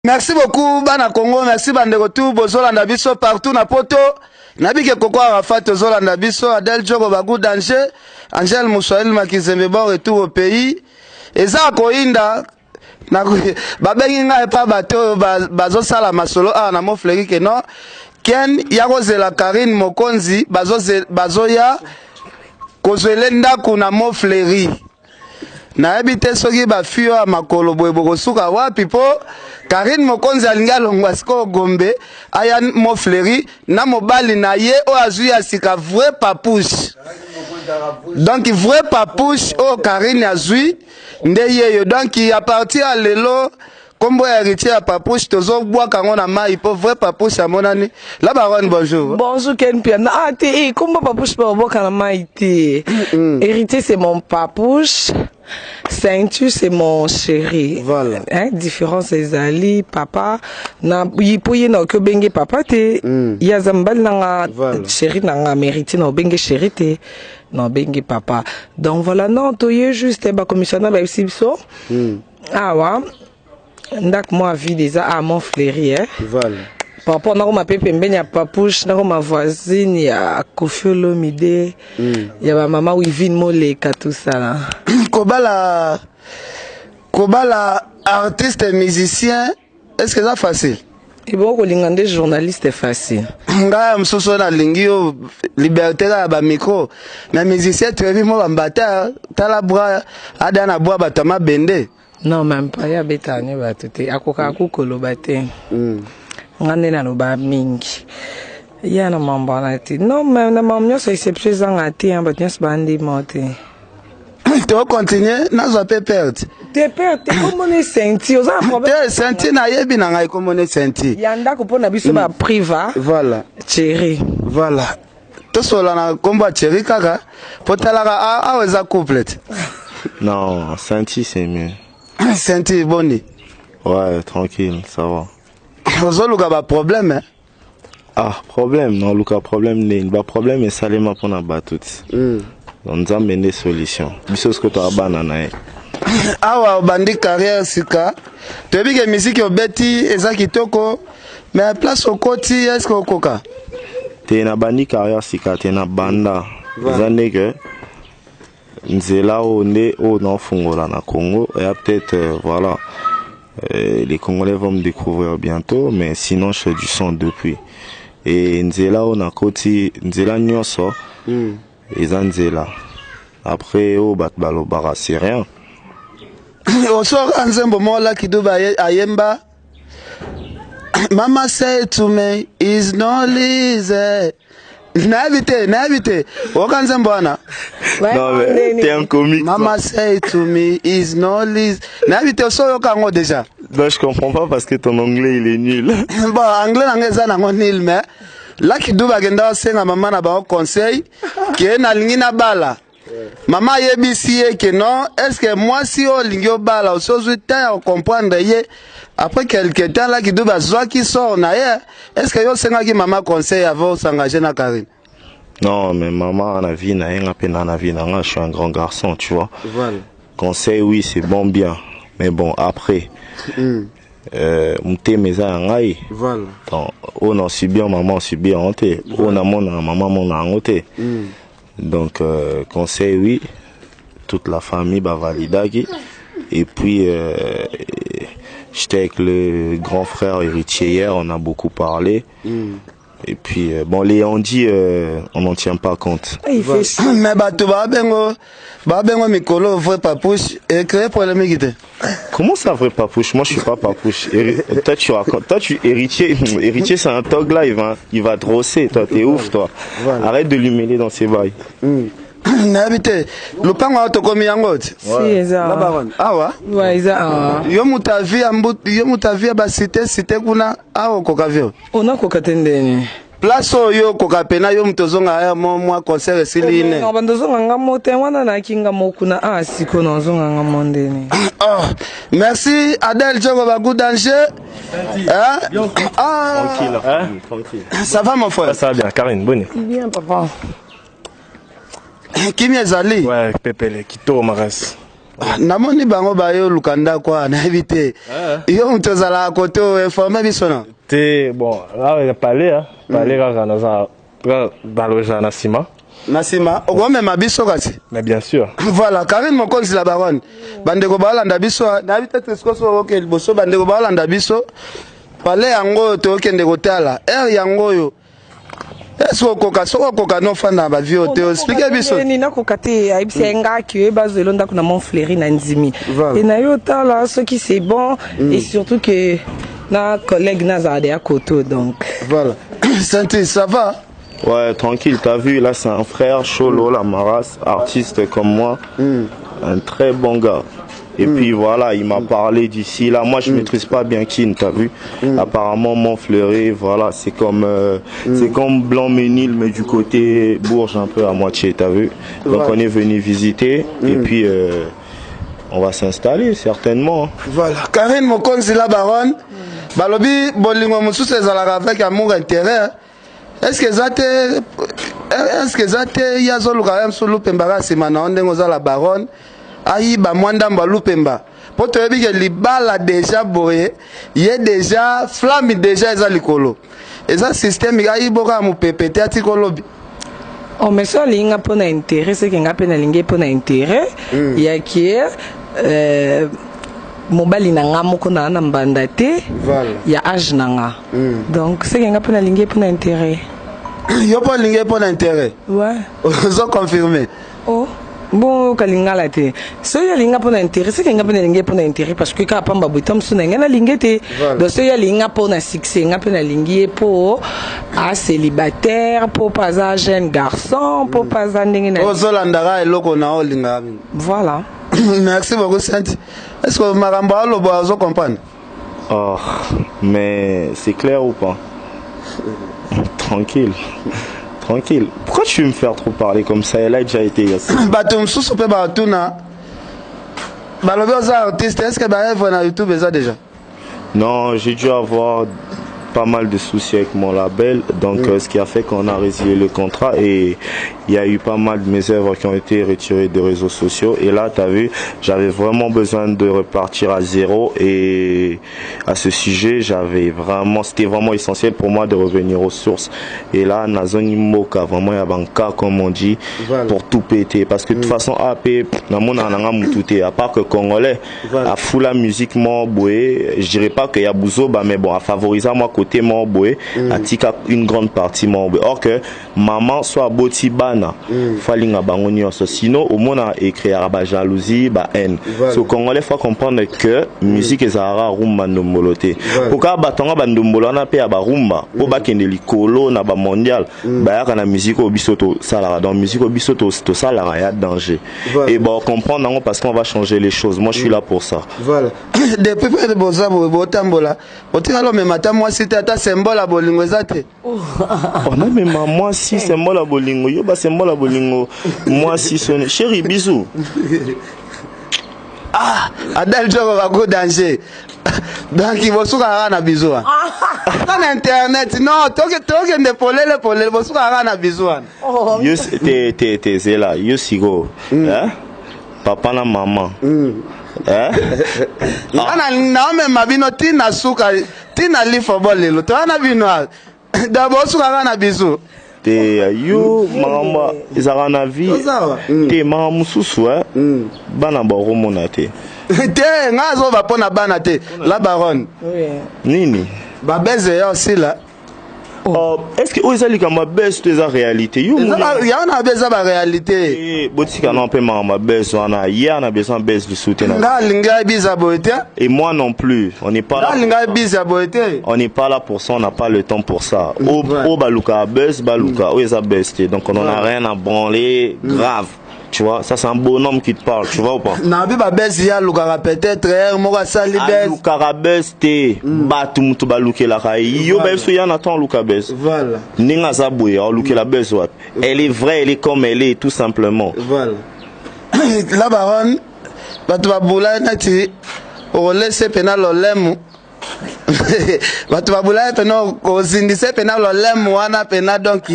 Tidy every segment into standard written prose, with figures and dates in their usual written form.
Merci beaucoup bana Congo, merci bandeko tout bozolanda biso partout na poto. Nabike Koko Arafat ozolanda biso, Adel Djogo Bagou Danger, Angel Moussaïl Makizembe bon retour au pays. Eza koinda na babengi nga pa bato bazo sala masolo na mo fleri ke non. Ken yakozela Karine Mokonzi bazoya kozwele ndaku na mo fleri. Na ebite soki ba fio a makolo boye bokosuka wapi po Karine Mokonzi alinga longwa siko Gombe aya mo fleri na mobali na ye o azui asika vrai papouche. Donc vrai papouche o Karine azui nde yeyo. Donc à partir à lelo Combo héritier à papouche tozo bois kango na mai po vrai papouche à monani. La baronne bonjour. Bonjour Ken Piana. Ah t'es combo papouche po bois kana mai t'es. Héritier c'est mon papouche. Ceinture c'est mon chéri. Voilà. Hein, différence c'est Ali papa na yipoye na ko benge papa te. Ya zambal na chéri na mérité na benge chéri te. Non benge papa. Donc voilà non toye juste ba commissionnaire ba biso. Ah wa. Ndak moi vie déjà à mon fléri hein. Voilà. Papa na ko ma pepe mbenya papouche na ko ma voisine ya Kofi Olomide. Ya ba mama Wivine Moleka tout ça là. Kobala artiste et musicien, est-ce que c'est facile? Et bon, kolingande journaliste est facile. Nga msoso na lingio liberté la ba micro. Na musicien tu vu moi bambata tala bra adana bois batama bende. Non même pas ya betane batute akoka kukolo bate. Ngane na loba mingi. Ya na mamba na ti. Non même na mamnyo so exception zanga ti en batnya bandi mote. Tu vas continuer, n'a pas perdre. T'es perdre, t'es comme on est senti, aux enfants. T'es senti, n'a pas bien n'a comme on est senti. Yanda qu'on a biso ba priva. Voilà. Chéri. Voilà. Tout cela na combat chéri kaka. Potalara a oza complète. Non, senti c'est mieux. Senti boni. Ouais, tranquille, ça va. Ozo luka ba problème hein. Ah, problème, non, luka problème n'est pas problème et salema pour na batut. On a amené des solutions. Biso ce que tu as banana. Awa bandi carrière sika. Tu as vu que musique au beti eza kitoko. Mais place au côté est-ce que koka? Tu na bandi carrière sika, tu na banda. Zane que nzela onde au non fungola na Congo et peut-être voilà les Congolais vont me découvrir bientôt mais sinon je fais du son depuis. Et nzela on a côté nzela nyoso. Ezanzela. Après, au batbalo bara, c'est rien. Au soir, Anzembo Mola Kiduba Ayemba. Mama say to me, is no easy. N'habite. Okanzembo ana. Non, mais t'es un comique. Mama say to me, is no easy. N'habite au soir, Okango déjà. Non, je comprends pas parce que ton anglais il est nul. Bon, anglais, nango nil, mais. Là qui doit genda senga maman na ba conseil que na lingi na bala maman yebisi que non est-ce que moi si on lingi bala au sozu ta comprendre ye après quelque temps là qui doit zwa qui sort na ye est-ce que yo senga ki maman conseil avant s'engager na Karine? Non mais maman na vie na yenga pe na vie na je suis un grand garçon tu vois. Voilà. Conseil oui c'est bon bien mais bon après Mouté mes angai. Voilà. On a subi maman subi en té. On a mon maman mon en té. Donc conseil oui. Toute la famille va valider. Et puis j'étais avec le grand frère héritier hier. On a beaucoup parlé. Et puis bon les on dit on n'en tient pas compte. Mais bato babengo mikolo vrai papouche et créer problème guité. Comment ça vrai papouche? Moi je suis pas papouche. Toi tu racontes, toi tu héritier c'est un tog là il va te rosser toi t'es ouf toi. Voilà. Arrête de lui mêler dans ses bails. N'habite lupango auto komi yango. Si eza. La baronne. Awa. Ouais eza. Yo mutavi ba cité kuna awo kokavio. Ona kokatendeni. Place yo kokapena yo mtozonga ya moi concert siline. Non bandozonga ngamote wana na kinga mokuna siko nozonga ngamondeni. Oh, merci Adel Djogo Bagou Danger. Tranquille. Tranquille. Ça va mon frère? Ça va bien, Karine, bonne. Bien papa. Kimi ezali? Ouais, Pépele, Kito Maras. namoni bango bayo lukanda kwa na éviter yo mtozala côté informer bisona te bon là parler kaka naza baloja na sima nasima okomema biso kasi mais bien sûr voilà Karine Mokonzi la baronne bandeko balanda biso na peut-être skoso oke liboso bandeko balanda biso pale yango to okende kotala yango yo est-ce que soko koka no fana ba vie te expliquer biso ni na kokate aibisi nga ki bazelo ndako na Montfleury na Nzimi et na yo tala ce qui c'est bon et surtout que na collègue Nazade à côté donc voilà Santi ça va. Ouais, tranquille, t'as vu, là c'est un frère, Cholo, la Maras, artiste comme moi, un très bon gars. Et puis voilà, il m'a parlé d'ici, là, moi je maîtrise pas bien Kin, t'as vu. Apparemment Montfleury, voilà, c'est comme Blanc-Ménil, mais du côté Bourges un peu à moitié, t'as vu. Donc on est venu visiter, et puis on va s'installer certainement. Voilà, Karine Mokonzi la baronne, balobi, bolingo moussus avec amour intérêt. Est-ce que zate yazo lukayam so lupemba sima na ondengo za la baronne ayi ba mwanda mba lupemba poto yebi ke libala déjà boye ye déjà flamme déjà eza likolo eza système ayi boka mu pepete atikolobi oh mais ça linga pona intérêt c'est que nga pena linga pona intérêt ya ki mobali na nga moko na mbanda te ya âge na nga donc c'est que nga pona linga pona intérêt yo pas linga pona intérêt ouais zo confirmer oh bon kalinga la te so ya linga pona intérêt c'est que nga pona linga pona intérêt parce que ka pamba botam so na nga na linga te donc so ya linga pona succès nga pona lingi po a célibataire po pas un jeune garçon po pas un ndenge na ozolandaka eloko na olinga voilà. Merci beaucoup, Santi. Est-ce que Maramba le bois comprendre? Oh, mais c'est clair ou pas? Tranquille. Tranquille. Pourquoi tu veux me faire trop parler comme ça? Elle a déjà été. Batum sous super batuna. Balobi aux artistes, est-ce que Baëv na YouTube est déjà? Non, j'ai dû avoir pas mal de soucis avec mon label, donc ce qui a fait qu'on a résilié le contrat et il y a eu pas mal de mes œuvres qui ont été retirées des réseaux sociaux et là tu as vu, j'avais vraiment besoin de repartir à zéro et à ce sujet c'était vraiment essentiel pour moi de revenir aux sources et là Nazoni Moka vraiment il y a un cas comme on dit pour tout péter parce que de toute façon AP à part que Congolais à fou la musique moi je dirais pas qu'il y a Bouzoba mais bon à favoriser moi côté Morboé, à tika une grande partie Morboé. Or que maman soit boti bana, falinga bangoni sinon au moins a écrit à jalousie, ba haine. So Congolais faut comprendre que musique est zara rumba ndomoloté. Pourquoi batonga bandombolo na pe ba rumba, po ba kende likolo na ba mondial, ba ya na musique au bisoto salara dans musique au bisoto to salara ya danger. Et bon comprendre parce qu'on va changer les choses. Moi je suis là pour ça. Voilà. Depuis près de Bozabo Botambola, otira même matin moi c'était ta symbole à bolingo ezate. Oh non mais moi si symbole à bolingo yo ba symbole à bolingo moi si sonne chéri bisous. Ah Adel Jogo va go danger. Donc il va souka na bisous. Dans internet non toke de polele bosuka na bisous. Yo t'es là yo sigo. Hein? Papa na maman. Ana na bino tina suka tina lifo bolelo to ana bino d'abord suka na bizu te yo mama ezara na vie te mama mususu bana ba romona te te ngazo ba pona bana te la baronne nini ba beze yo aussi là. Oh, est-ce que vous avez ma baisse de la réalité? Il y a une baisse de la réalité. Et moi non plus. On n'est pas là. On n'est pas là pour ça. On n'a pas le temps pour ça. Donc on n'en a rien à branler. Grave. Tu vois, ça c'est un bonhomme qui te parle, tu vois ou pas? Nabi babes ya lukara peut-être moi ça libère. Lukara beste batum to baluke la kai. Yo ba so yana ton lukabes. Voilà. Ninga zaboya luke la bes wat. Elle est vraie, elle est comme elle est tout simplement. Voilà. La baronne batu babula nati o laisser penal olemu. Batu babula penal ko zindise penal olemu wana penal donc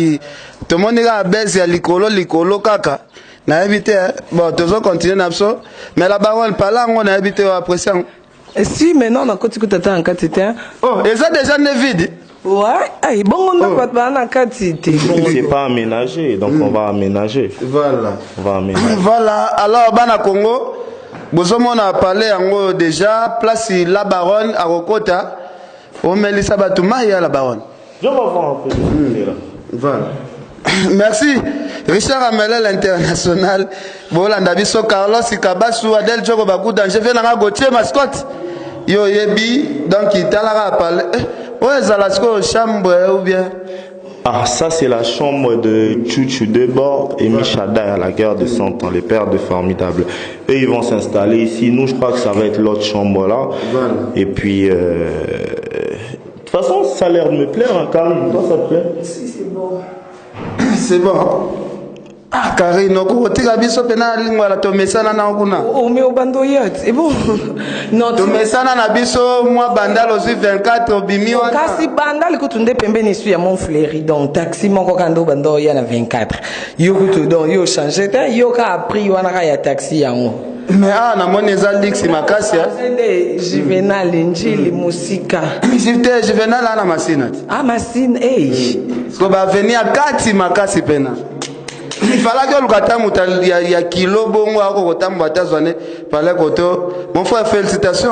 tout le monde ga bes ya likolo kaka. Na évité, bon, toujours continuer n'abso. Mais la baronne, pas là, on a évité à pression. Si, maintenant, on a continué à en quantité. Oh, et ça déjà n'est vide. Ouais, bon, on n'a pas en quantité. C'est pas aménagé, donc on va aménager. Voilà. On va aménager. Voilà, alors, Bana Congo, on a parlé en déjà, place la baronne à Rokota. On met les sabatouma, il y a la baronne. Je vais voir un peu. Voilà. Merci. Richard Amela, l'international. Bolanda biso Carlos Ikabasu, Adel Djogo Bagoudan. Je viens à Gauthier, mascotte. Yo yebi, donc il t'a la parlé. Ouais, Zalasco, chambre ou bien. Ah, ça c'est la chambre de Chouchou Debord et Michada à la guerre de 100 ans, les pères de Formidable. Eux, ils vont s'installer ici. Nous, je crois que ça va être l'autre chambre là. Voilà. Et puis, de toute façon, ça a l'air de me plaire, hein, Karine. Toi, ça te plaît? Si, c'est bon. C'est bon. Ah, Karine, on peut dire que tu as une lingua, tu mets ça dans le Oh, mais au bando c'est bon. Non, tu mets ça dans la biso, moi, bandal aussi 24, bimi. Kasi bandal, écoute, on dépend bien ici à mon fléri, donc taxi, mon cocando bando, il y en a 24. Yo, donc, yo, changé, yo, ka appris, yo, on a taxi, yango. Mais ah, na mon ezali c'est ma casse. Juvenal, Njili, Musika. J'étais Juvenal à la machine. Ah, machine, hey. Parce qu'on va venir à 4 ma casse pena. Il fallait que le katamu il y a kilo bongo à kotamu batazone parlait koto. Mon frère, félicitations.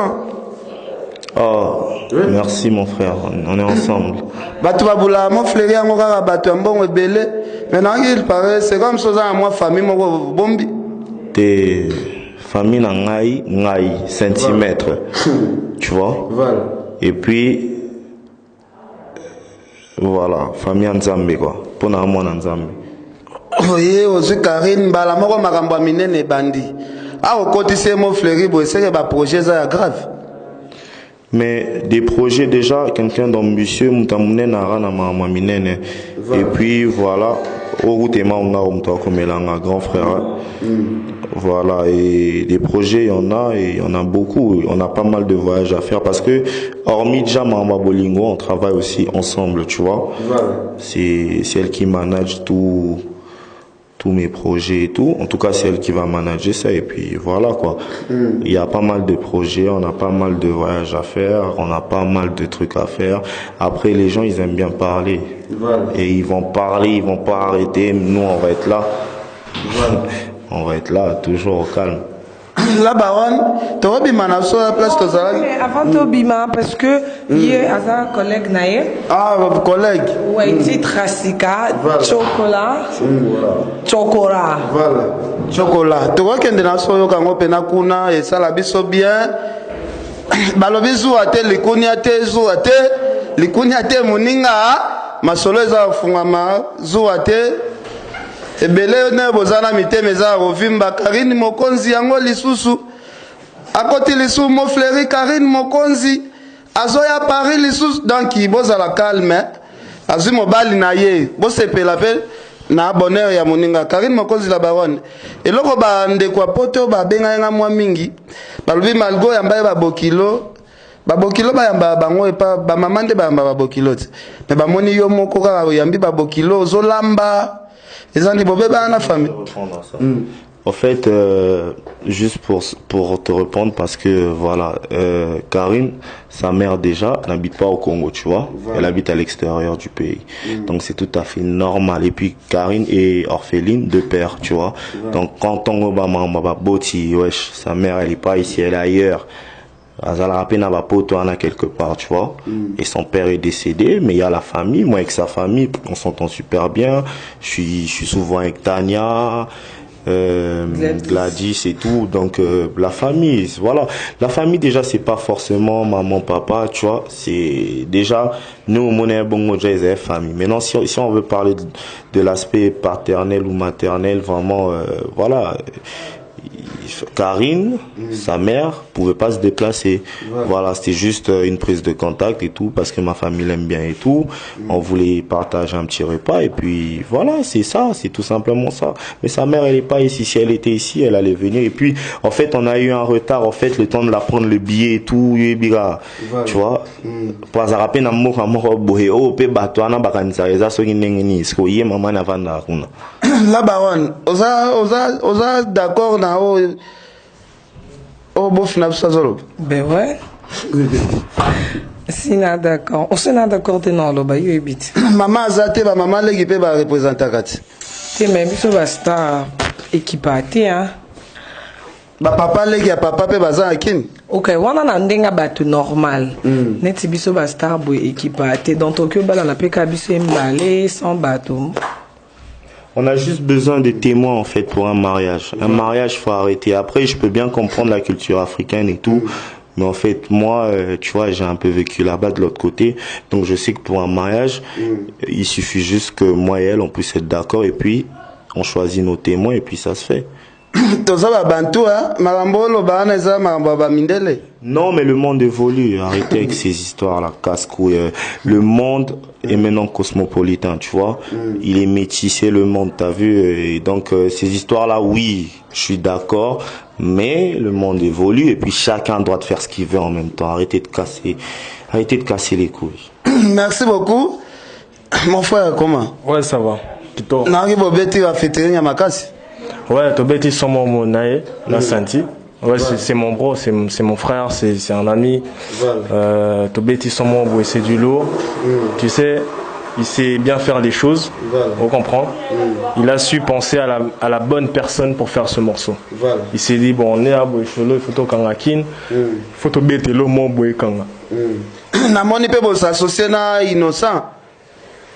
Oh, merci mon frère, on est ensemble. Batu babula mon frère yango kaka batu ambongo belé. Maintenant il paraît c'est comme ça à moi famille mon bombi. T'es famille na ngai centimètres. Tu vois? Voilà. Et puis voilà, famille Nzambe quoi. Pour na moi Nzambe. Oui, aussi Karine bala moko makambo minene bandi. Ah au côté c'est mon frère bo c'est que ba projet ça grave. Mais des projets déjà, quelqu'un d'ambitieux, moutamouné nara na ma minene. Et puis voilà, au route et maunga comme un grand frère. Voilà, et des projets, il y en a, et il y en a beaucoup. On a pas mal de voyages à faire parce que, hormis Djamamba Bolingo, on travaille aussi ensemble, tu vois. Voilà. C'est elle qui manage tous mes projets et tout. En tout cas, c'est elle qui va manager ça. Et puis voilà quoi. Il y a pas mal de projets, on a pas mal de voyages à faire, on a pas mal de trucs à faire. Après, les gens, ils aiment bien parler. Voilà. Et ils vont parler, ils vont pas arrêter. Nous, on va être là. Voilà. On va être là, toujours au calme. La baronne, tu as bien sur la place de Zara. Avant de bima, parce que hier, un collègue naïe. Ah, votre collègue. Oui, titre Rasika, chocolat, chocolat. Voilà. Chocolat. Tu vois qu'il y a des gens qui ont penakuna et ça la biso bien. Balobizu ate likuniate zuate, likuniate muninga, masolo eza fungama zuate. Ebele ne bozana miteme za rovimba Karine Mokonzi yango lisusu akoti lisusu mo fleri Karine Mokonzi azoya Paris lisusu donc bozala calme azu mobali na ye bosepela pe na bonheur ya moninga Karine Mokonzi la baronne eloko ba ndeko poto ba benga nga mwa mingi balobi malgo ya mbaye ba bokilo bayamba bango epa ba mamande bayamba ba bokilo mais ba moni yo moko kaka yambi ba bokilo zolamba. En fait, juste pour te répondre, parce que voilà, Karine, sa mère déjà n'habite pas au Congo, tu vois, elle habite à l'extérieur du pays. Donc c'est tout à fait normal. Et puis Karine est orpheline de père, tu vois. Donc quand on va boti, wesh, sa mère elle est pas ici, elle est ailleurs. Quelque part, tu vois. Et son père est décédé, mais il y a la famille. Moi, avec sa famille, on s'entend super bien. Je suis souvent avec Tania, Gladys et tout. Donc, la famille, voilà. La famille, déjà, c'est pas forcément maman, papa, tu vois. C'est déjà, nous, on est bon, déjà, famille. Maintenant, si on veut parler de l'aspect paternel ou maternel, vraiment, voilà. Karine, sa mère, pouvait pas se déplacer. Voilà, c'était juste une prise de contact et tout, parce que ma famille l'aime bien et tout. On voulait partager un petit repas et puis voilà, c'est ça, c'est tout simplement ça. Mais sa mère, elle est pas ici. Si elle était ici, elle allait venir. Et puis, en fait, on a eu un retard, en fait, le temps de la prendre le billet et tout, tu vois. Pour ça, rappeler na mo bohe o pe bato ana bakanisa eza soki ndenge ni sko ye mama na vanda kuna. La baronne, oza d'accord na o bof na sazolo. Ben ouais. Si na d'accord. On se na d'accord te non lo ba yo ebit. Maman azate ba maman legi pe ba représenter kati. Te même biso ba star équipate hein. Ba papa legi ya papa pe baza akini. Ok, wana na ndenga bato normal. Neti biso ba star boy équipate dans Tokyo bala na peka biso mbale sans bateau. On a juste besoin de témoins en fait pour un mariage. Un mariage, faut arrêter. Après, je peux bien comprendre la culture africaine et tout. Mais en fait, moi, tu vois, j'ai un peu vécu là-bas de l'autre côté. Donc, je sais que pour un mariage, il suffit juste que moi et elle, on puisse être d'accord. Et puis, on choisit nos témoins et puis ça se fait. Non, mais le monde évolue. Arrêtez avec ces histoires-là, casse-couille. Le monde est maintenant cosmopolitain, tu vois. Il est métissé, le monde, t'as vu. Et donc, ces histoires-là, oui, je suis d'accord. Mais le monde évolue et puis chacun doit faire ce qu'il veut en même temps. Arrêtez de casser les couilles. Merci beaucoup. Mon frère, comment? Ouais, ça va. Plutôt. Ouais, Tobeti Somo Monae, la Santi. Ouais, c'est mon bro, c'est mon frère, c'est un ami. Tobeti Somo, c'est du lourd. Tu sais, il sait bien faire les choses. On comprend. Il a su penser à la bonne personne pour faire ce morceau. Il s'est dit, bon, on est à Boisholo, il faut tout kangakin. Il faut Tobeti Lomo Boy Kanga. Namoni pe bo s'associer na innocent.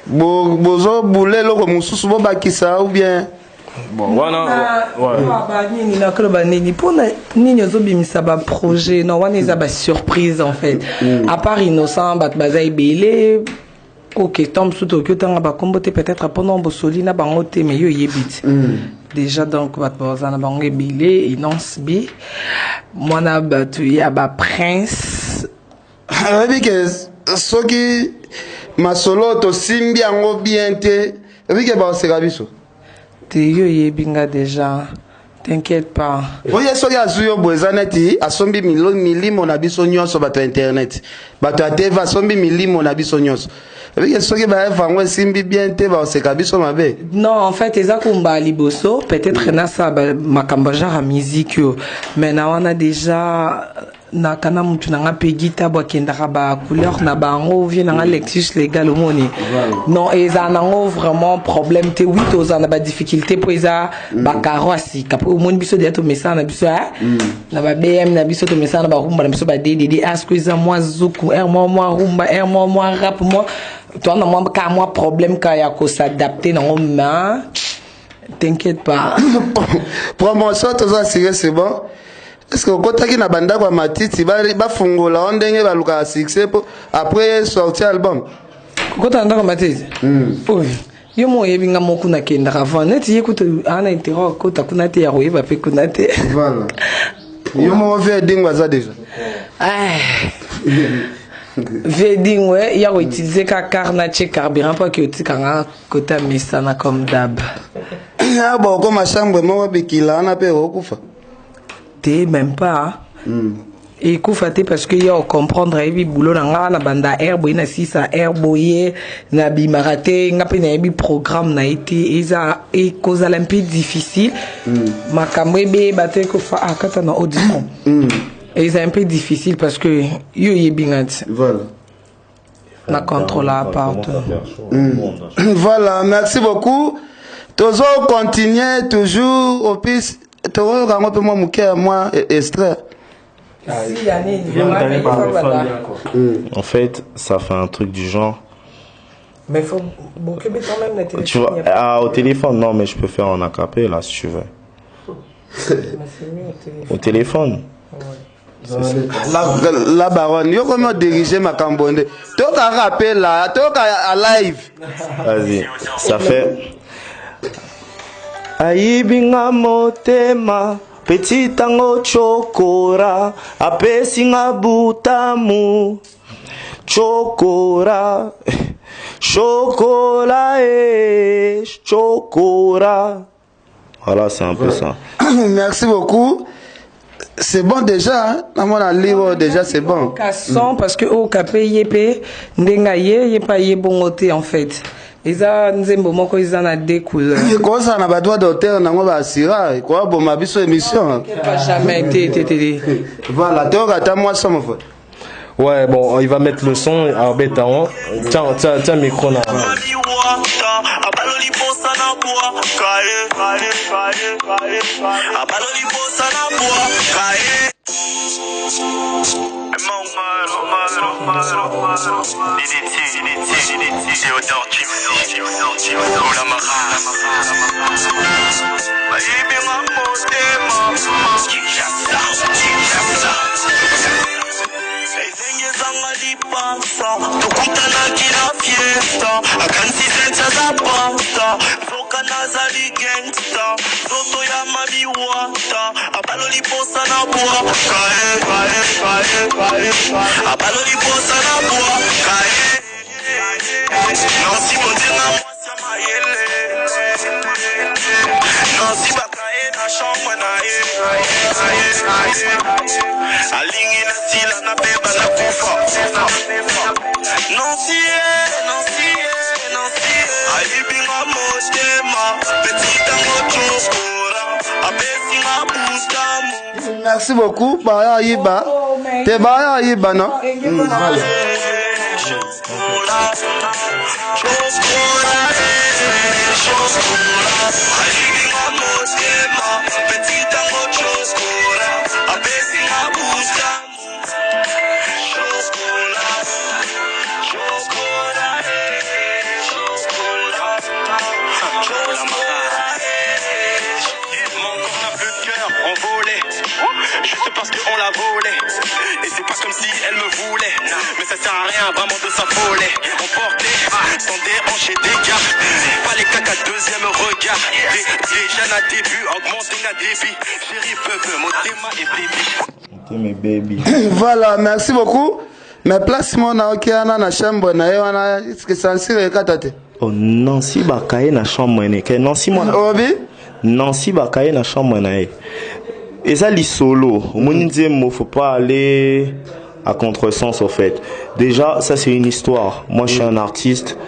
Bozo boule loko mususu bo bakisa ou bien. Bon, voilà. Nini na koloba nini pona nini ozobimisa ba projet non wana eza ba surprise en fait. À part innocent bat bazai belé OK tombe sous Tokyo tanga ba kombote peut-être pendant bosoli na bango te mais yo yebit. Déjà donc bat bazana bango belé innocent bi mona batu ya ba prince. Avec soki masolo to simbi yango bien te avec ba serabiso. Yo yebinga déjà, t'inquiète pas. Oui, soki azuyo bwezaneti asombi milimo na biso nyonso bato internet. Bato ateva asombi milimo na biso nyonso. Oui, soki ba vango simbi bien te ba oseka biso mabe. Non, en fait, eza kumba liboso, peut-être na sa makamba genre musique yo. Mais na wana déjà na kana mutu na pe guitare ba kendaka ba couleur na bango vient na Lexus légal au moni. Non, eza nango vraiment problème te 8 aux na ba difficulté pour eza ba carrosse kapo au moni biso de to message na biso na ba BM na biso to message na ba rumba na biso ba DDD asko eza moi zuku moi rumba moi rap moi toi na moi ka moi problème ka ya ko s'adapter na ngoma. T'inquiète pas. Promotion to ça c'est bon. Est-ce que kotaki na banda kwa matiti ba fungola ondenge ba luka succès après sortir album kota ndaka matiti oui yo mo yebinga moku na kenda avant net yekuta ana intero kota kuna te ya roiva pe kuna te voilà yo mo ve dingwa za déjà veding ouais ya utiliser ka carna che carburant pas que utikanga kota misana comme dab ah bon comme ma chambre mo bikila na pe okufa même pas et koufate parce que yo comprendre ebi boulot na na banda herbo ina sisa herbo ye na bimarate ngape na ebi programme na été eza et cause un peu difficile makambo ebe bate ko fa akata na audition et c'est un peu difficile parce que yo yebingat voilà na contrôle à part voilà merci beaucoup tozo continuer toujours au plus moi extrait. En fait, ça fait un truc du genre. Mais faut quand même le tu vois, au téléphone, non, mais je peux faire en acapé là si tu veux. Au téléphone. La baronne, yo comment diriger ma cambonde. Toka rappel là, toka à live. Vas-y, ça fait. Aibinga motema petit tango chokora apesinga butamu chokora chocolat et chokora. Voilà, c'est un peu ça. Merci beaucoup. C'est bon déjà, hein? Dans mon livre déjà c'est bon. Casson parce que au capé yépé ndengaye yepa yebongote en fait. Eza nzembo moko eza na deux couleurs. Comment ça na ba droit d'auteur na ngo ba asira quoi bon ma biso émission. Pas jamais été. Voilà, donc attends moi ça mon frère. Ouais, bon, il va mettre le son à Bétaon. Tiens, micro là. Tukutana kila fiesta akansi zencha za pasta zoka nazali gangsta zoto ya mamiwata abalo liposa na bwa kae abalo liposa na bwa kae nansi bondenga mwasi ya mayele nansi bakae na chambre na ye alingi na sila na beba na kufa Nancy, Alibinga motema, petit tango chokora, abesinga bustamu. Merci beaucoup, Baya Yiba. T'es Baya Yiba, non? Voilà. Alibinga motema, petit tango chokora, abesinga bustamu. Juste parce qu'on la volait. Et c'est pas comme si elle me voulait. Mais ça sert à rien vraiment de s'affoler. Emporté, sans déhancher des gars. Pas les caca deuxième regard. Déjà n'a début, augmenter n'a débit. Chérie, bebe, motema et baby. Voilà, merci beaucoup. Mais place mon na na chambre na wana est-ce que ça sert katate? Oh Nancy bakaye na chambre ne ke Nancy moi. Obi? Nancy bakaye na chambre na e. Et ça, les solos, il faut pas aller à contresens au fait. Déjà, ça c'est une histoire. Moi, je suis un artiste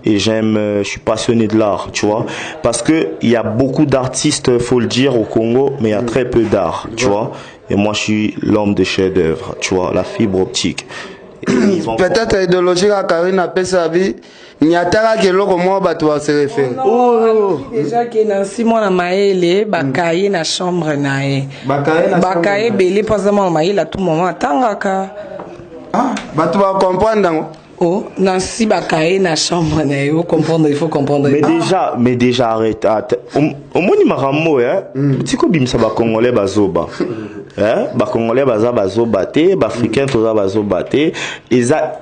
et je suis passionné de l'art, tu vois. Parce que il y a beaucoup d'artistes, faut le dire, au Congo, mais il y a très peu d'art, tu vois. Et moi, je suis l'homme de chef-d'œuvre, tu vois, la fibre optique. Peut-être idéologie à Karine a fait sa vie. Il y a tara que l'eau comment va toi se référer. Oh, déjà que Nancy moi na maele bakaye na chambre nae. Bakaye belé pas seulement maele à tout moment tangaka. Ah, bah tu vas comprendre. Oh, Nancy bakaye na chambre nae. Vous comprendre, il faut comprendre. Mais déjà arrête. Au moins il m'a ramé hein. Tu sais bim ça ba congolais bazoba. Hein? Ba congolais bazoba te, ba africain toza bazoba te. Et ça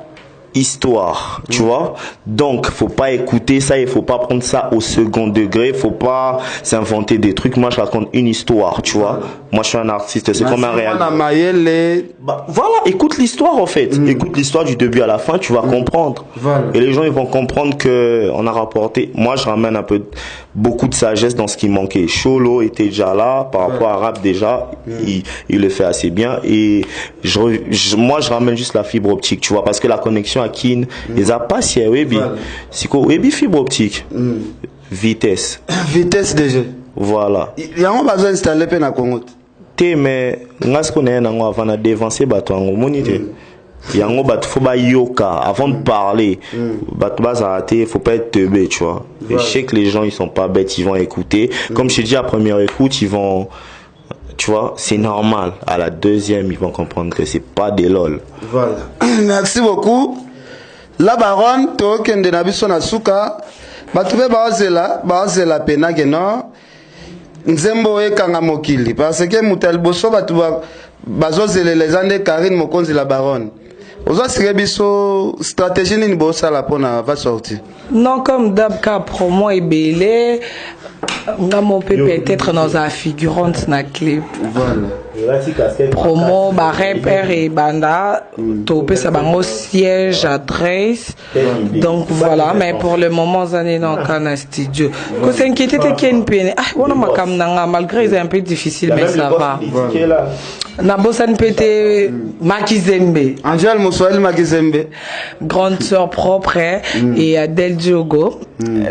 histoire, tu vois. Donc, faut pas écouter ça, il faut pas prendre ça au second degré, faut pas s'inventer des trucs. Moi, je raconte une histoire, tu vois. Moi, je suis un artiste, c'est comme un réel. Voilà, écoute l'histoire en fait. Écoute l'histoire du début à la fin, tu vas comprendre. Voilà. Et les gens, ils vont comprendre que on a rapporté. Moi, je ramène un peu beaucoup de sagesse dans ce qui manquait. Cholo était déjà là par rapport à rap déjà, il le fait assez bien. Et moi, je ramène juste la fibre optique, tu vois, parce que la connexion à Kin, les a pas si Webi, c'est quoi Webi fibre optique, vitesse déjà. Voilà. Il y a un besoin d'installer pe na Congo. Té mais ngas connait nango avant de dévancer bato ngo monité. Yango bato faut ba yoka avant de parler. Bato bazarate, faut pas être teubé, tu vois. Et je sais que les gens ils sont pas bêtes, ils vont écouter. Comme je t'ai dit à première écoute, ils vont, tu vois, c'est normal. À la deuxième, ils vont comprendre que c'est pas des lol. Voilà. Merci beaucoup. La baronne, to kende na biso na suka, batube baozela pena ke non. Nzembo ekanga mokili parce que mutal boso batu bazozela les ande Karine Mokonzi la baronne. Ozo Sirebiso, stratégie ni bossa la pona va sortir. Non, comme d'hab, cas promo et belé, on peut peut-être dans un figurante na clip. Voilà. Promo, rapper et banda, topé ça bango siège, adresse. Donc voilà, mais pour le moment, ça n'est dans un studio. Quand c'est inquiété, t'es qu'il y a une peine. Ah, on a ma cam malgré c'est un peu difficile, mais ça va. Nabosan Pété Makizembe. Angel Moussoel Makizembe. Grande sœur propre et Adèle Diogo.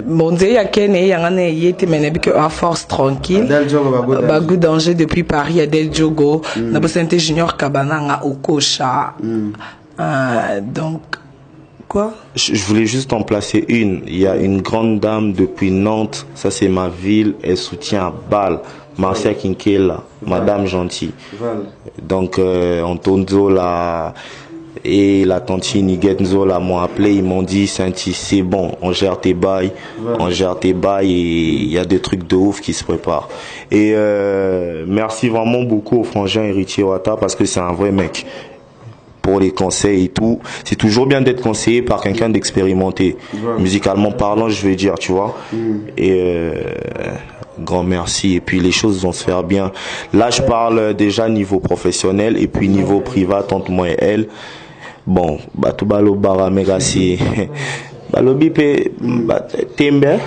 Mon Dieu, il y a Ken et Yangane Yeti Menebike à force tranquille. Adèle Diogo Bagou danger depuis Paris, Adèle Diogo. Nabosan Junior Kabana Okosha. Donc, quoi? Je voulais juste en placer une. Il y a une grande dame depuis Nantes. Ça, c'est ma ville. Elle soutient à balle. Marcia Kinkela, Madame Gentille. Donc, Anton Zola et la tante Niguet Zola m'ont appelé, ils m'ont dit, Sainti, c'est bon, on gère tes bails, et il y a des trucs de ouf qui se préparent. Et merci vraiment beaucoup au frangin Héritier Wata parce que c'est un vrai mec. Pour les conseils et tout, c'est toujours bien d'être conseillé par quelqu'un d'expérimenté. Musicalement parlant, je veux dire, tu vois. Et grand merci. Et puis les choses vont se faire bien. Là, je parle déjà niveau professionnel et puis niveau privat entre moi et elle. Bon, tout balo bara megasi. Balo bipe tembe.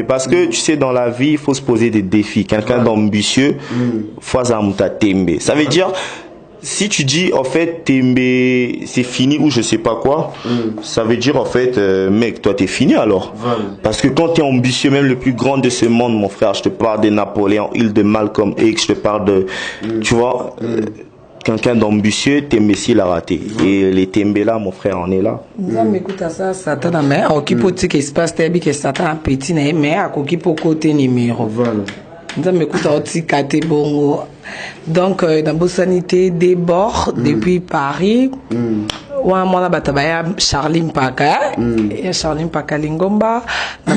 Parce que tu sais, dans la vie il faut se poser des défis. Quelqu'un d'ambitieux, ça veut dire si tu dis en fait tembe c'est fini ou je sais pas quoi, ça veut dire en fait mec toi t'es fini alors. Parce que quand t'es ambitieux, même le plus grand de ce monde mon frère, je te parle de Napoléon Hill, de Malcolm X, je te parle de tu vois quelqu'un d'ambitieux, Tembe s'il a raté. Et les Tembe là, mon frère, on est là. Nous écoute ça, Satan a mais au qui peut dire qu'il se passe que Satan a petit mais à qui peut côté numéro. Nous écoute aussi Kate Bongo. Donc dans la sanité débord depuis Paris. Ouais, moi là batabaya Charline Paka et Charline Paka Lingomba.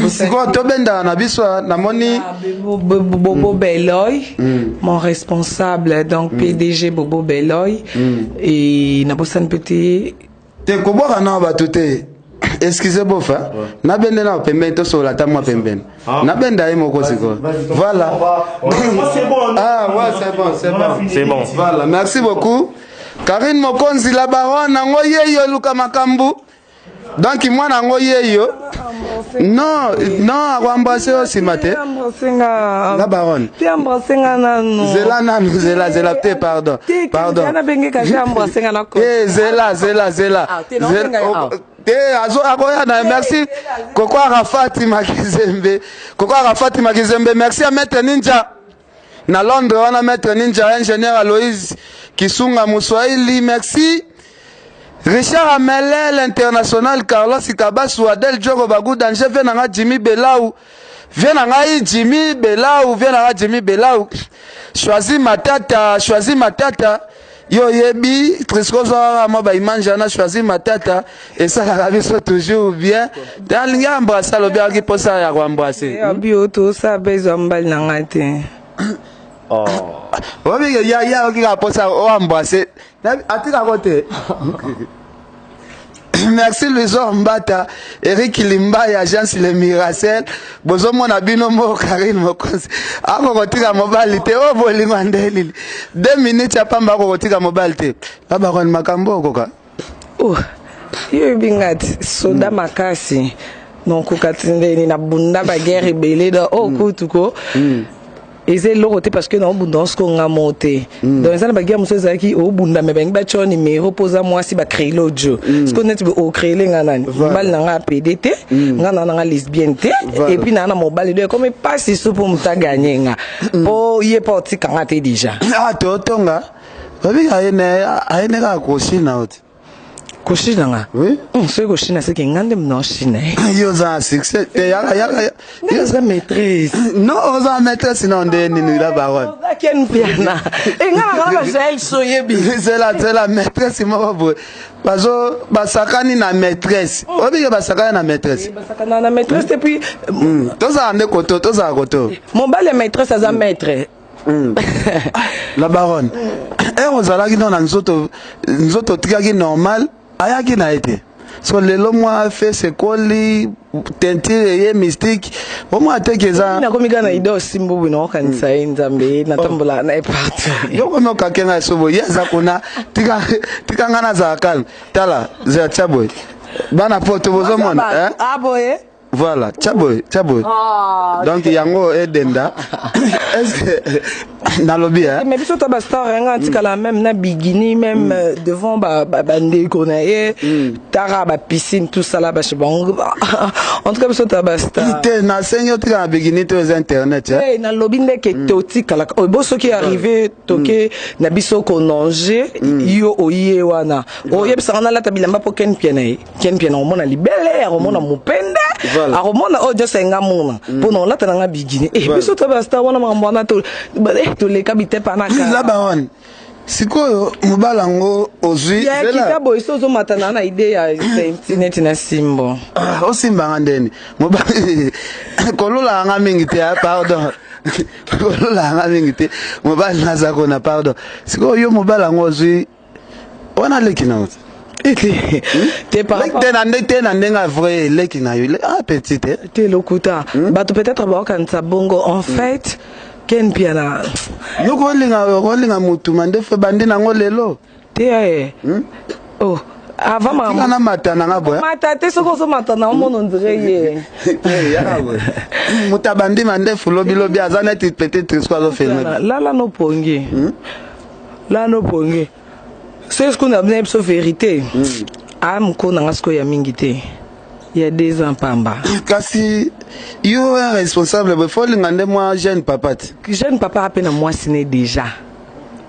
Siko to benda na biso na moni Bobo Beloy, mon responsable donc PDG Bobo Beloy et na bosan petit te ko boka na ba tuté. Excusez bofa na bende na pembeni to so la ta moi pembeni na benda moko siko voilà c'est bon. Ah ouais c'est bon voilà merci beaucoup. Karine Mokonzi la baronne nango yeyo luka makambu donc moi nango yeyo non akwambase aussi mate la baronne zela te pardon zela merci Koko Arafati Makizembe merci à Maître Ninja na Londres on a Maître Ninja ingénieur Aloïse Kisunga Moussoaili merci Richard Amele l'international Carlos Ikabasu Adel Diogo Bagou Danger Venanga Jimmy Belau choisi matata yo yebi Triscozo mo ba imanja na choisi matata et ça la biso toujours bien dans l'amba ça le bien qui pose ça ya embrasser bio tout ça besoin mbal na ngate oh oui ya qui a pose ça o embrasser atika côté. Merci Luisor Mbata, Eric Limba et Agence Le Miracel. Bozo mon abino mo Karine Mokonzi. Ako kotika mobilité o bolingo andeli. 2 minutes ya pamba ko kotika mobilité. La baronne makambo koka. Oh. Yo bingati soda makasi. Non kokatinde ni na bunda ba guerre belé do o kutuko. Et c'est l'autre parce que dans l'abondance qu'on a monté. Dans les années bagarre monsieur Zaki au bunda mais ben bâton numéro pose à moi si ba créer l'autre jeu. Ce qu'on est au créer les ngana. Bal nanga PDT, ngana nanga lesbienneté et puis nana mobile de comme pas si sous pour m'ta gagner nga. Oh il est parti quand a été déjà. Ah totonga. Babi aine ka koshina oti. Koshina nga. Oui. Ce koshina c'est que ngande mno shina. Yo za succès. Yo za maîtrise. Non, on za maîtrise non de ni la baronne. Ken piana. Et ngana ba j'ai soyebi. C'est la maîtresse mo bo. Bazo basakani na maîtresse. Obi basakani na maîtresse. Basakani na maîtresse et puis toza ande koto. Mon bal est maîtresse à maître. La baronne. Et on a dit non, nous autres qui normal, aya qui n'a été. So le lo moi fait c'est quoi les teinture et mystique. Au moins te que ça. Na komi gana ido simbo bino kanisa nzambe na tambola na parti. Yo kono ka kenga sobo ya za kuna tika ngana za calme. Tala za chaboy. Bana poto bozo mona hein. Ah boy. Voilà, chaboy. Donc yango edenda. Est-ce que na lobby hein? Mais biso ta star nga tikala même na bigini même devant bande konaye tara ba piscine tout ça là ba bon. En tout cas biso ta star. Te na senyo tika bigini to internet hein. Eh na lobby ndeke toti kala. O boso qui arrivé toke na biso kononge yo oye wana. O yebisa na la tabilamba po ken piene. Ken piene o mona libele, o mona mupenda. A romona o just nga mona. Po non la tanga bigini. Eh biso ta star wana mambona to to les kabite panaka. La baronne. Sikoyo mobala ngo ozwi ya kitabo isozo matana na idea internet na simbo. O simba ngandeni. Mobala kolola nga mingi te pardon. Kolola nga mingi te. Mobala naza kona pardon. Sikoyo mobala ngo ozwi wana lekina. T'es par rapport à ndenga vrai lekina yo. Ah petit te lokuta. Bah peut-être ba kan sa bongo en fait ken piana yo kolinga mutu mande fe bandi nango lelo te oh avant maman na matana ngabo mata te soko so matana mono ndire ye ya we mutabandi mande fulobi lobi azana ti peut-être soit lo filmer là no pongi là no pongi c'est ce qu'on a besoin de vérité am ko na ngasko ya mingite. Il y a 2 ans pamba. Kasi yo est responsable, il faut l'ingande moi jeune papa. Jeune papa à peine moi signé déjà.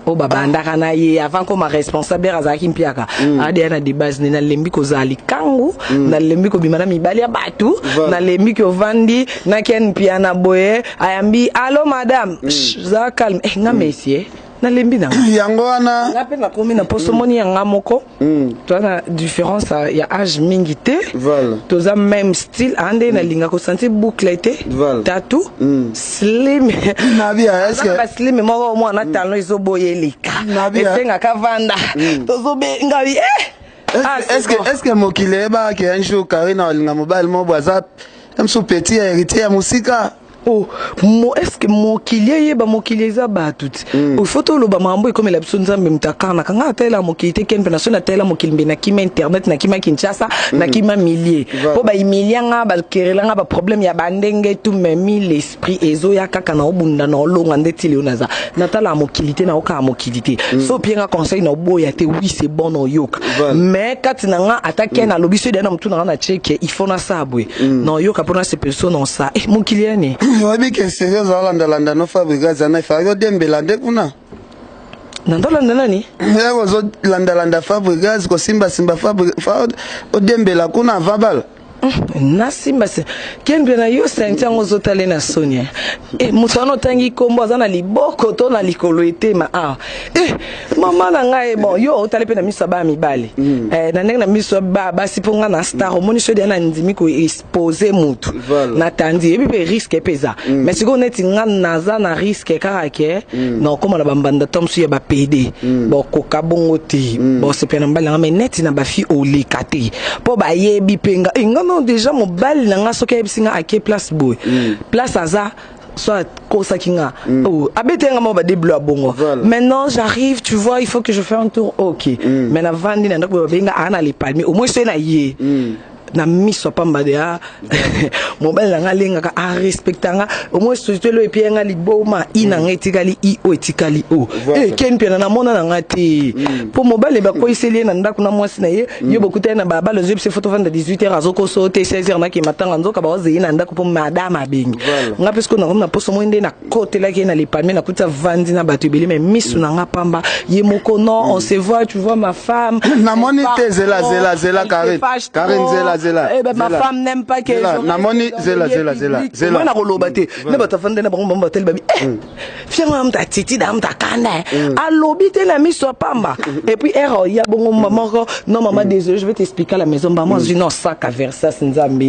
Oh baba ndaka na ye avant comme responsable azaki mpiaka. Ade na de base na lembi ko zali kangu, na lembi ko bimana mibali ya batu, na lembi ko vandi na ken piana boye, ayambi allo madame, za calme. Nga messieurs. Na lembi na yango wana na pe na komi na poso moni yanga moko to na différence ya âge mingi te to za même style ande na linga ko sentir boucle te tatou slim na bia est-ce que slim mo mo na talon izo boye lika etenga kavanda to zo be ngabi est-ce que mokile ba ke un jour Karina linga mobile mo boza comme so petit héritier ya musika. Oh, est-ce que mon kilié ba mon kilié za ba tout. Au photo lo ba mambo comme la personne za mtakana kanga tela mo kilité ken penation na tela mo kilimbe na kima internet na kima Kinshasa na kima millier. Po ba milianga ba kerelanga ba problème ya bandenge tout memi l'esprit ezo ya kaka na obunda na olonga ndetili onaza. Na tala mo kilité na oka mo kilité. So bien conseil na boya te oui c'est bon no yoka. Mais quand na attaquer na lobiso de na mtu na check il faut na sabwe. No yoka pour na ces personnes on ça. Eh mon kilié ni wabi ke sérieux landa no fabrica zana fa yo dembela de kuna nandolanda nani yego zo landa fabrica ko simba fabrica o dembela kuna vabal na simba se kembe na yo sentango zotale na sonia mutano tangi kombo azana liboko to na likolo etema mama na ngai bon yo otale pe na miso ba mibale na ndenge na miso ba siponga na star omoni so de na ndimi ko exposer mutu na tandi ebi pe risque pesa mais siko neti naza na risque karake na koma na bambanda tomsu ya ba PD bon ko kabongo te bon se pena mbala mais neti na ba fi olikate po ba yebi penga non déjà mon bal nanga soka ebisinga ake place boy place aza soit kosa kinga abetenga mo ba déblo bongo maintenant j'arrive tu vois il faut que je fasse un tour OK mais na vandi na ndako benga ana les palmiers au moins c'est na ye na miso pamba de mobile nga lenga ka respectanga au moins société lo epienga liboma ina ngetikali i o etikali o ken pena na mona na ngati po mobile ba ko iseli na ndako na mwasi na ye yo bokuta na baba le jeu photo vendre 18h azoko so te 16h na ki matanga nzoka ba oze na ndako po madame abengi nga pesko na poso mwende na côté la ki na les palmiers na kuta vandi na batu beli mais miso na nga pamba ye moko non on se voit tu vois ma femme na monite zela Karine zela ma femme n'aime pas que na moni zela na kolobate ne batafande na bango batel babi fianga mta titi da mta kanda alobite na miso pamba et puis ya bongo maman non maman désolé je vais t'expliquer à la maison maman je non sac à Versace nzambe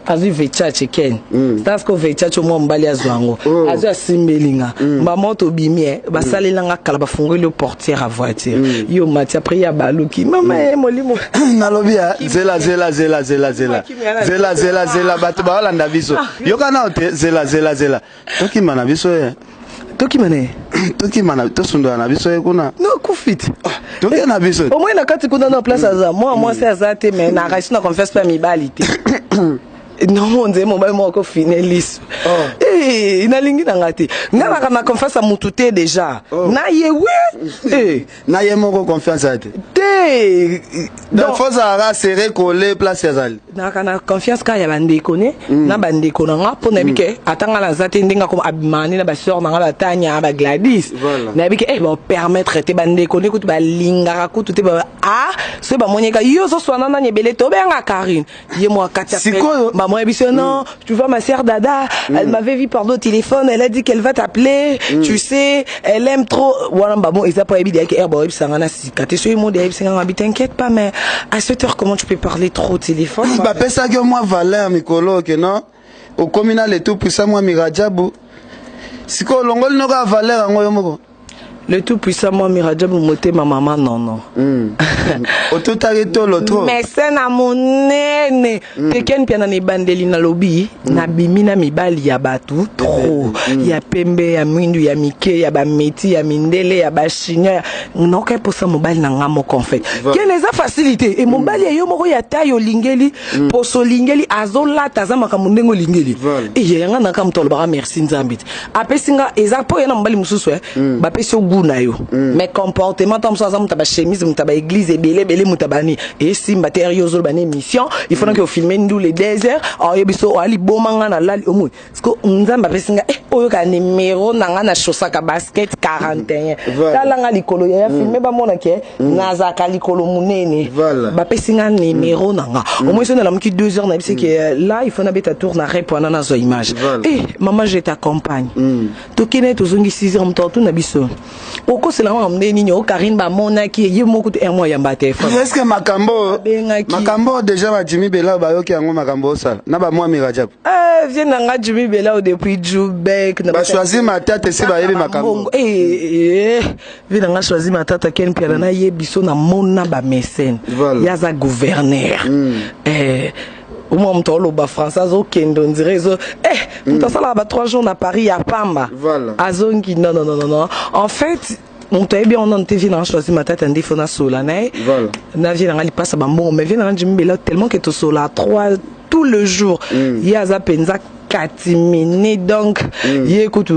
azu vechache ken parce que vechache mo mbali azwango azu asimbelinga maman to bimie basalelanga kala bafungoli portière à voiture yo mati après ya baluki mama molimo nalobia zela bato baolanda biso yokana ote zela tokimana biso ye tokimana tosundana na biso ye kuna no kufit tokena biso au moins na kati kuna na place aza moi c'est azate mais na raison na confesse pas mibalité non on dit mon bail moi ko finaliste inalingi na ngati ngala na confiance mutu te déjà na yewe na ye moko confiance ate donc faut ça serrer coller place yazali na kana confiance ka ya bande kone na bande kona nga pona bike atanga la zate ndinga ko abimani na ba sœur na ba tanya ba Gladys na bike ba permettre te bande kone ko ba linga ko te ba so ba monyeka yo so swana na nyebele to benga Karine ye moi katia moi non, tu vois ma sœur Dada, elle m'avait vu par le téléphone, elle a dit qu'elle va t'appeler, tu sais, elle aime trop. Voilà, bah bon, et ça pour éviter que Herboy Sangana si quand tu es mon Dave Sangana, t'inquiète pas, mais à cette heure comment tu peux parler trop au téléphone? Bah fais ça que moi Valère Mikolo que non, au communal et tout puissant moi Miradjabou. Si ko longol no ka Valère ngoyo moko. Le tout puissant moi Miradjabou moté ma maman non. Ototareto l'autre. Mais c'est na monene. Peken pia na bandeli na lobby, na bimina mibali ya batu trop. Ya pembe, ya mwindu, ya mike, ya ba meti, ya mindele, ya ba chinois. Non ka pour ça mobile na ngamo confet. Quelle est la facilité? Et mobile ya yo moko ya tayo lingeli, poso lingeli azola tazama ka mundengo lingeli. Et ya nga na kam tolba merci nzambit. Apesinga ezapo ya na mobile mususu ba pesio guna yo. Mais comportement tam so azam taba chemise mutaba église belé mutabani et simba teriozo bani mission il faut que filmer nous les déserts yebiso ali bomanga na lali omu parce que nzamba pesinga oyo ka numéro nanga na chaussaka basket 41 talanga likolo ya filmer ba mona ke nazaka likolo munene ba pesinga numéro nanga au moins na lamuki 2 heures na bisi que là il faut na beta tourner répondre na zo image maman je t'accompagne tokene tozongi 6 heures mtoto na biso oko c'est la mndeni nyo Karine ba mona ki ye moko te moi yamba téléphone est-ce que makambo déjà ba Jimmy Bella ba yoki yango makambo ça na ba moi Miradjab vient nga Jimmy Bella depuis Joubek na ba choisir ma tête si ba yebi makambo vient nga choisir ma tête ken pia na yebiso na mona ba mécène yaza gouverneur au moins on ba français au kendo on dirait ça tout ça là ba 3 jours à Paris à Pamba azongi non en fait on t'a bien on TV na choisi ma tête ndifo na solane na vie na li passe ba bon mais vient na Jimmy Bella tellement que to sola 3 tout le jour ya za penza 4 minutes donc écoute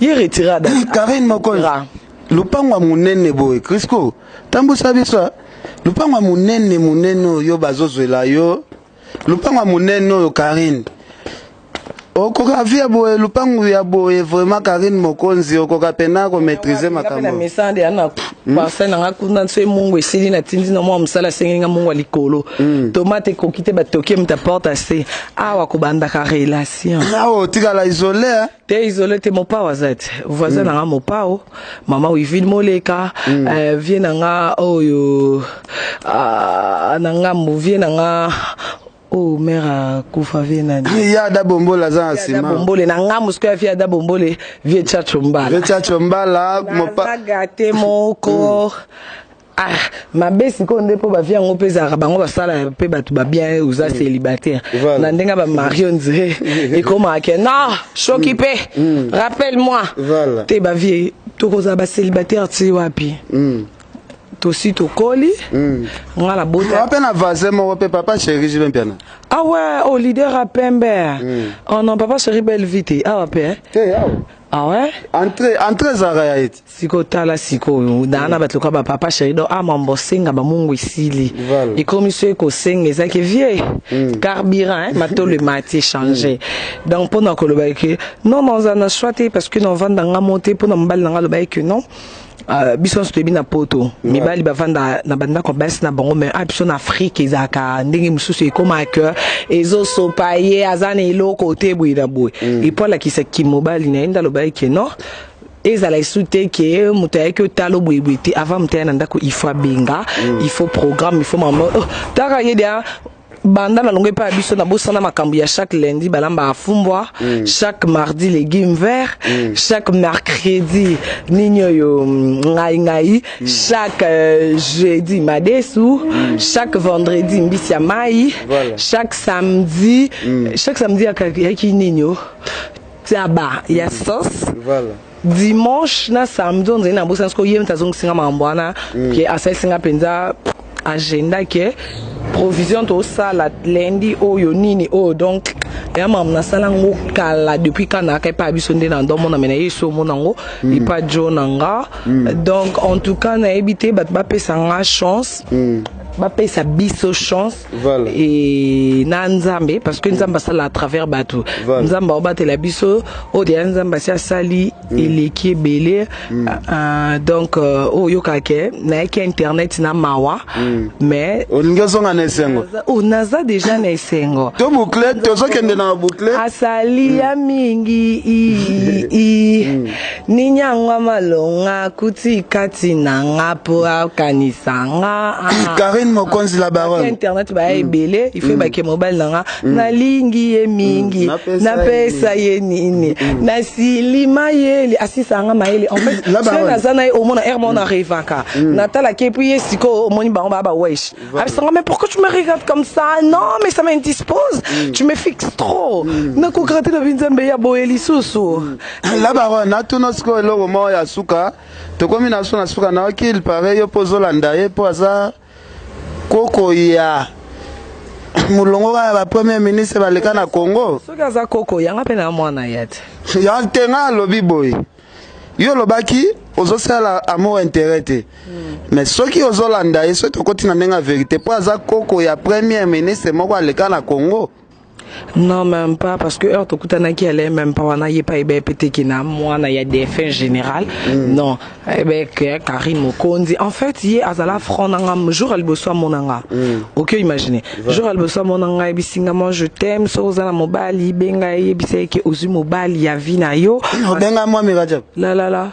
il retira Karine Mokola lupango munene boy Crisco tambusa biso lupango munene yo bazozwela yo lupango munene yo Karine okoka via boye lupango ya boye vraiment Karine Mokonzi okoka pena ko maîtriser makambo na mesande ana parcelle na kuna nse mungu esili na tindi na mwa msala sengenga mungu likolo tomate kokite batoke mta porte assez awa ko banda ka relation tika la isolé te isolé te mon pa wazat voisin na mon pa mama wivile moleka vient nga oyo nanga movie nanga oh mère kufa vena ya da bombola za sima bombole na nga musko ya fia da bombole vie chachombala mopa gate moko ma besi ko ndepo ba via ngo peza bango ba sala pe batu ba bien uza célibataire na ndenga ba marion nzé et comment que non s'occuper rappelle-moi te ba vie to koza ba célibataire tsi wapi aussi to koli ngala bota apena vaze mo pe papa chéri je bien ah ouais au leader à Pembe oh non papa chéri belle vite ah ouais ah ouais entre zara yait siko tala siko dana batloka ba papa chéri do amambo senga ba mungu isili et comme c'est ko senga ça que vieux carburant mato le matin changer donc pour na koloba que non on a choisi parce que non vendre nga monter pour na mbal nga loba que non biso sotebi na poto mibali bavanda na banda ko basi na bango mais biso na Afrique ezaka ndenge mususu ekoma que ezo sopaye azane eloko te bwira boy et pour la kisa kimobali na enda loba ke non ezala isute ke mutaye ke talo bwibwiti avant mutaya na ndako il faut benga il faut programme il faut maman taka yeda banda na longue pa biso na bosana makambu ya chaque lundi balamba afumbwa, chaque mardi légumes verts, chaque mercredi ninyo yo ngai, chaque jeudi madesu, chaque vendredi mbisi ya mai, chaque samedi ya ki ninyo taba ya sauce. Dimanche na samedi on na bosana ko yem tazong singa mambwana ki asai singa penza agenda ke provision to sala lundi oyo nini o donc ya mam na sala ngo kala depuis kana ka pa biso nde na ndomo na mena yeso monango ipa jonanga donc en tout cas na ebité bat ba pesa nga chance ba pesa biso chance et na nzambe parce que nzamba sala à travers bateau nzamba obate la biso o de nzamba sia sali eleki belé donc oyo kake na ki internet na mawa mais olingazonga na esengo on naza déjà na esengo to bouclette to so kende na bouclette asali ya mingi ninyangwa malonga kuti kati na ngapo kanisanga Karine Mokonzi la baronne internet ba ebele il faut ba ke mobile nanga na lingi ye mingi na pesa ye nini na silima ye asisanga maele en fait c'est na zana au monde hermon arrive ka natala ke puis siko au monde ba wesh abisanga mais pourquoi tu me regardes comme ça non mais ça m'indispose tu me fixes trop na ko gratter la vinzambe ya boeli susu la baronne na tout nosko eloko mo ya suka to komi na suka na qu'il paraît yo pozolanda ye po za koko ya mulongo ba premier ministre baleka na Congo soka za koko yanga pe na mwana yate ya tenga lobi boy yo lobaki ozosala amour intérêt mais soki ozolanda ye so to kotina ndenga vérité po za koko ya premier ministre moko aleka na Congo. Non, même pas, parce que heure qui allait même pas, on a pas peut-être qu'il y a moi, il y a des fins générales. Non, Karine Mokonzi. En fait, il y a Azala Fronanga, jour elle bosse à mon anga. Ok, imaginez. Jour elle bosse à mon anga, et bisinga moi je t'aime, Sozana Mobali, Benga, et biseke Ozu Mobali, Yavina yo. Benga moi, mais la.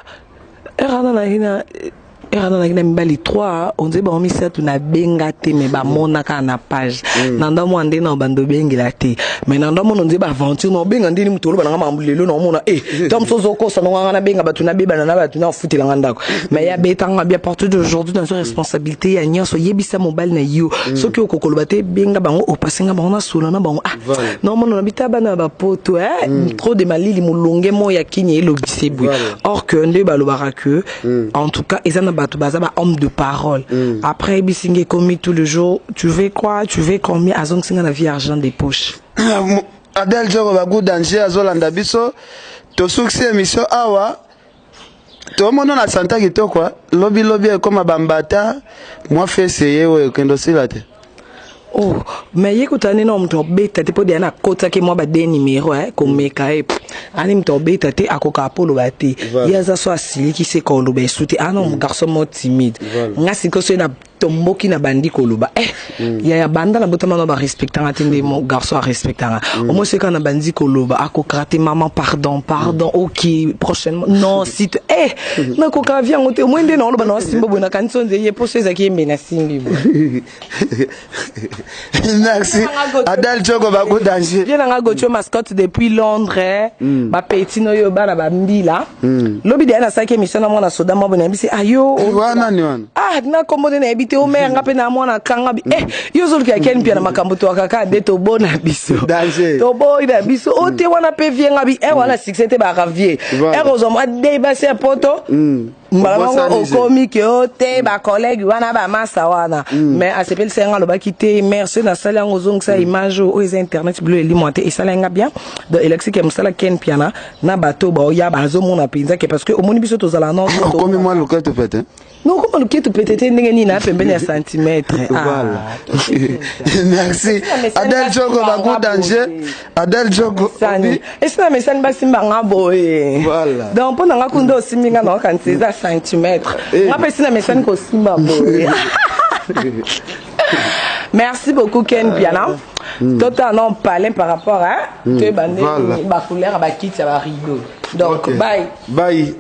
Erana na gina mbali 3 on dit ba omisa tuna benga te me ba monaka na page nanda mo ande na bando bengila te mais nanda mo nzi ba aventure no benga ndini mutolo bana mambulelo no mona tom sozo ko sa no ngana benga batuna beba na batuna futela ngandako mais ya betanga bien porte d'aujourd'hui dans une responsabilité ya nyaso yebisa mobile na yo soki okokolo bate benga bango opasinga bango na solo na bango non mo na bitaba na ba poto trop de malili mulonge mo ya kinye elobisebwe or que nde ba lobara que en tout cas ezana Bazaba homme de parole. Après Bisingé commis tout le jour, tu veux quoi? Tu veux combien? Azong singa na vie argent des poches. Adel Djoko Bagou danger azolanda biso. To succès émission awa. To mono na santa kito quoi. Lobby comme bambata. Moi fait essayer ouais kendo silate. Oh, mais yekutani no mto beta te podi ana kota ke mo ba de numéro comme meka ani mto beta te akoka polo bati yaza so asili ki se ko lo be suti ana mo garçon mo timide ngasi ko so na tomboki na bandi koloba ya banda na botama no ba respectanga tinde mo garçon a respectanga au moins c'est quand na bandi koloba akokrate maman pardon OK prochainement non si na ko ka via ngote mwende na loba na simba bona kanso nze ye poso ezaki embe na simbi merci Adel Djoko Bagou danger bien nga gocho mascotte depuis Londres ba petit no yo bana ba mbila lobi de na saki émission na mona soda mo bona bisi ayo wana ni wana na komode na ebite o mer nga pe na mona kanga bi yo zolu ki akeni pia na makambo to akaka de to bona biso danger to boy na biso o te wana pe vie nga bi wana succès te ba ravier heureusement de ba se poto Mamango okomi ke ote ba collègue wana ba masa wana mais a s'appelle senga lo ba kité merci na sala ngozong sa image o les internet bleu alimenté et sala nga bien de Alexis ke msala ken piana na bato ba ya ba zo mona pinza ke parce que au moni biso to zala non comme moi le cœur te fait non comment le cœur te peut-être ndenge ni na pembeni ya centimètre voilà merci Adel Djoko Bagou danger Adel Djoko et ça mais ça ne ba simba ngabo voilà donc pour nga kundo siminga na kan centimètres. Merci beaucoup Ken Piana. Totalement parlé par rapport à tu bandé ba couleur ba kit ça va rideau. Donc bye. Bye.